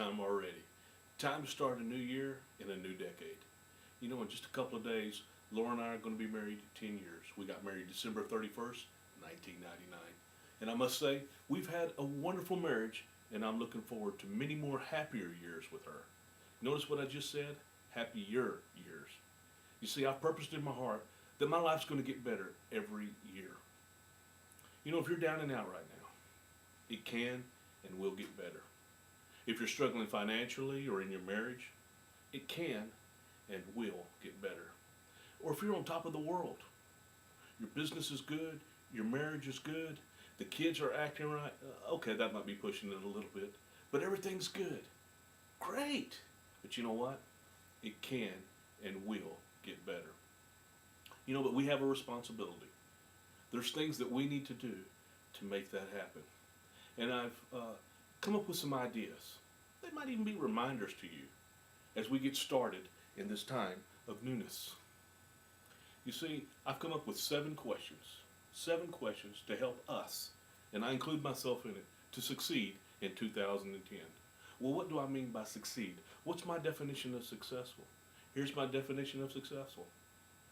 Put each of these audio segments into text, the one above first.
time already. Time to start a new year and a new decade. You know, in just a couple of days, Laura and I are going to be married 10 years. We got married December 31st, 1999. And I must say, we've had a wonderful marriage, and I'm looking forward to many more happier years with her. Notice what I just said? Happier years. You see, I've purposed in my heart that my life's going to get better every year. You know, if you're down and out right now, it can and will get better. If you're struggling financially or in your marriage, it can and will get better. Or if you're on top of the world, your business is good, your marriage is good, the kids are acting right. Okay, that might be pushing it a little bit, but everything's good. Great. But you know what? It can and will get better. You know, but we have a responsibility. There's things that we need to do to make that happen. And I've come up with some ideas. They might even be reminders to you as we get started in this time of newness. You see, I've come up with 7 questions to help us, and I include myself in it, to succeed in 2010. Well, what do I mean by succeed? What's my definition of successful? Here's my definition of successful,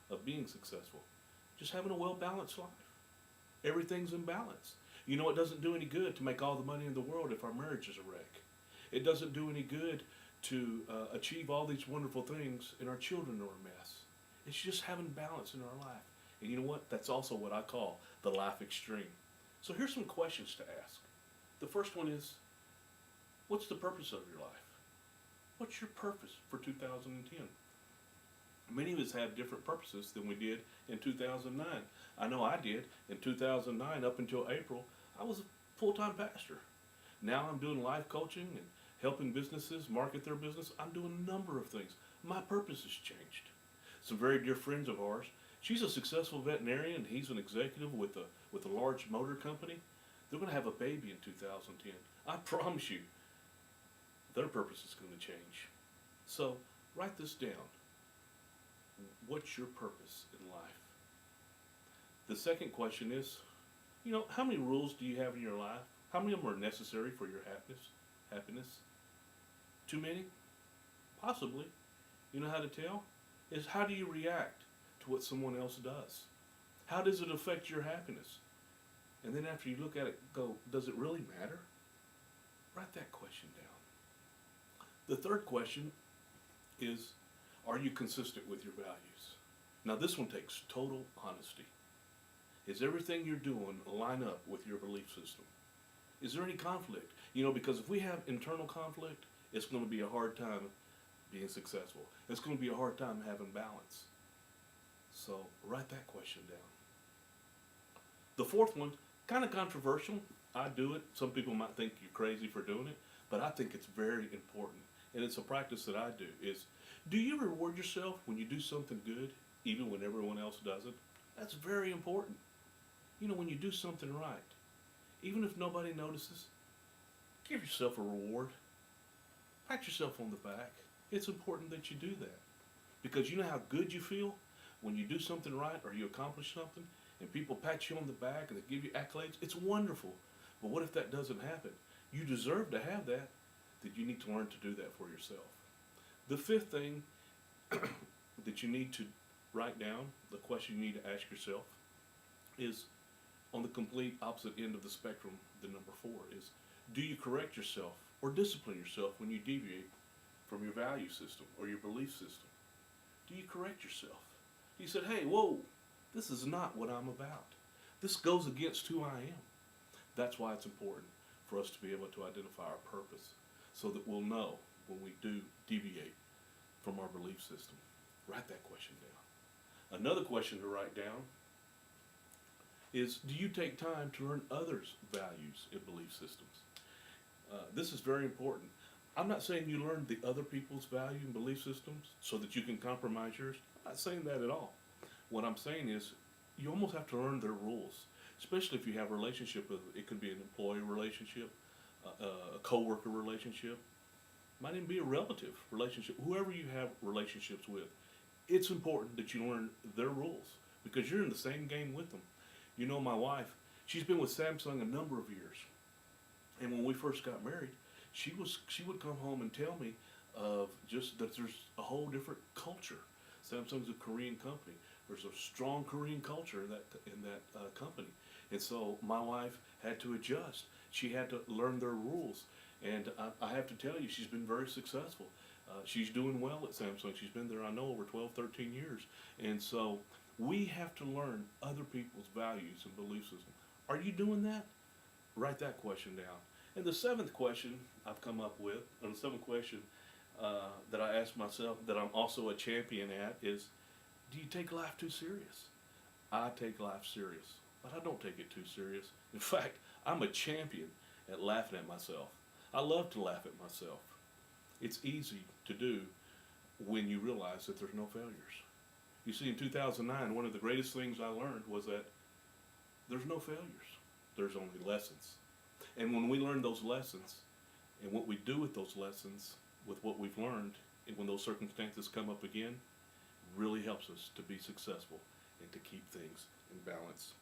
of being successful. Just having a well-balanced life. Everything's in balance. You know, it doesn't do any good to make all the money in the world if our marriage is a wreck. It doesn't do any good to achieve all these wonderful things and our children are a mess. It's just having balance in our life. And you know what? That's also what I call the life extreme. So here's some questions to ask. The first one is, what's the purpose of your life? What's your purpose for 2010? Many of us have different purposes than we did in 2009. I know I did. In 2009, up until April, I was a full-time pastor. Now I'm doing life coaching and helping businesses market their business. I'm doing a number of things. My purpose has changed. Some very dear friends of ours, she's a successful veterinarian. He's an executive with a large motor company. They're going to have a baby in 2010. I promise you, their purpose is going to change. So write this down. What's your purpose in life? The second question is, you know, how many rules do you have in your life? How many of them are necessary for your happiness? Too many? Possibly. You know how to tell? Is how do you react to what someone else does? How does it affect your happiness? And then after you look at it, go, does it really matter? Write that question down. The third question is, are you consistent with your values? Now this one takes total honesty. Is everything you're doing line up with your belief system? Is there any conflict? You know, because if we have internal conflict, it's going to be a hard time being successful. It's going to be a hard time having balance. So write that question down. The fourth one, kind of controversial. I do it. Some people might think you're crazy for doing it, but I think it's very important. And it's a practice that I do, is do you reward yourself when you do something good, even when everyone else doesn't? That's very important. You know, when you do something right, even if nobody notices, give yourself a reward. Pat yourself on the back. It's important that you do that. Because you know how good you feel when you do something right or you accomplish something and people pat you on the back and they give you accolades? It's wonderful. But what if that doesn't happen? You deserve to have that. That you need to learn to do that for yourself. The fifth thing that you need to write down, the question you need to ask yourself, is on the complete opposite end of the spectrum, the number 4 is, do you correct yourself or discipline yourself when you deviate from your value system or your belief system? Do you correct yourself? You said, hey, whoa, this is not what I'm about. This goes against who I am. That's why it's important for us to be able to identify our purpose so that we'll know when we do deviate from our belief system. Write that question down. Another question to write down is, do you take time to learn others' values and belief systems? This is very important. I'm not saying you learn the other people's value and belief systems so that you can compromise yours. I'm not saying that at all. What I'm saying is you almost have to learn their rules, especially if you have a relationship with, it could be an employee relationship, a co-worker relationship, might even be a relative relationship, whoever you have relationships with. It's important that you learn their rules because you're in the same game with them. You know, my wife, she's been with Samsung a number of years. And when we first got married, she would come home and tell me of just that there's a whole different culture. Samsung's a Korean company. There's a strong Korean culture in that company, and so my wife had to adjust. She had to learn their rules, and I have to tell you, she's been very successful. She's doing well at Samsung. She's been there, I know, over 12, 13 years, and so we have to learn other people's values and belief system. Are you doing that? Write that question down. And the seventh question I've come up with, and the seventh question that I ask myself that I'm also a champion at is, do you take life too serious? I take life serious, but I don't take it too serious. In fact, I'm a champion at laughing at myself. I love to laugh at myself. It's easy to do when you realize that there's no failures. You see, in 2009, one of the greatest things I learned was that there's no failures. There's only lessons. And when we learn those lessons, and what we do with those lessons, with what we've learned, and when those circumstances come up again, really helps us to be successful and to keep things in balance.